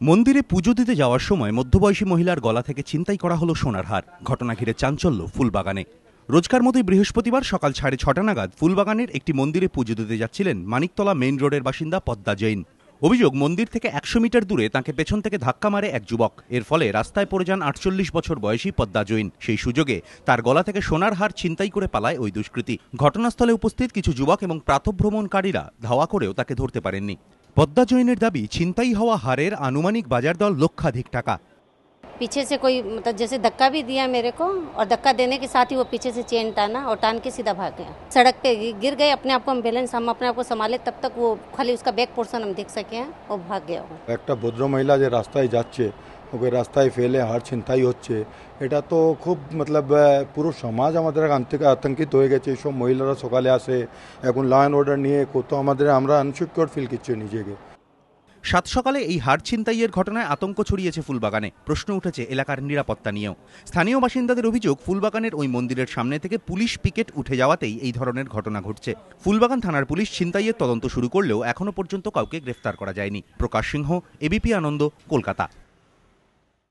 মন্দিরে পুজো দিতে যাওয়ার সময় মধ্যবয়সী মহিলার গলা থেকে ছিনতাই করা হলো সোনার হার। ঘটনা ঘিরে চাঞ্চল্য ফুলবাগানে। রোজকার মতোই বৃহস্পতিবার সকাল 6:30 নাগাদ ফুলবাগানের একটি মন্দিরে পুজো দিতে যাচ্ছিলেন মানিকতলা মেইন রোডের বাসিন্দা পদ্মা জৈন। অভিযোগ, মন্দির থেকে 100 মিটার দূরে তাঁকে পেছন থেকে ধাক্কা মারে এক যুবক। এর ফলে রাস্তায় পড়ে যান 48 বছর বয়সী পদ্মা জৈন। সেই সুযোগে তার গলা থেকে সোনার হার ছিনতাই করে পালায় ওই দুষ্কৃতী। ঘটনাস্থলে উপস্থিত কিছু যুবক এবং প্রাতঃভ্রমণকারীরা ধাওয়া করেও তাকে ধরতে পারেননি। পদ্মা জৈনের দাবি, ছিনতাই হওয়া হারের আনুমানিক বাজার দর লক্ষাধিক টাকা। पीछे से कोई मतलब जैसे धक्का भी दिया मेरे को, और धक्का देने के साथ ही वो पीछे से चेन टाना और टान के सीधा भाग गया। सड़क पे गिर गए, अपने आप को हम बैलेंस हम अपने आप को संभाले, तब तक वो खाली उसका बैक पोर्शन हम देख सके हैं, वो भाग गया। একটা ভদ্র মহিলা যে রাস্তায় যাচ্ছে, ওকে রাস্তায় ফেলে হার ছিনতাই হচ্ছে, এটা তো খুব পুরো সমাজ আমাদের আতঙ্কিত হয়ে গেছে। এইসব মহিলারা সকালে আসে, এখন ল অ্যান্ড অর্ডার নিয়ে কত আমরা আনসিকিউর ফিল করছি নিজেকে। সাত সকালে এই হার ছিনতাইয়ের ঘটনায় আতঙ্ক ছড়িয়েছে ফুলবাগানে। প্রশ্ন উঠেছে এলাকার নিরাপত্তা নিয়েও। স্থানীয় বাসিন্দাদের অভিযোগ, ফুলবাগানের ওই মন্দিরের সামনে থেকে পুলিশ পিকেট উঠে যাওয়াতেই এই ধরনের ঘটনা ঘটছে। ফুলবাগান থানার পুলিশ ছিনতাইয়ের তদন্ত শুরু করলেও এখনো পর্যন্ত কাউকে গ্রেফতার করা যায়নি। প্রকাশ সিংহ, এবিপি আনন্দ, কলকাতা।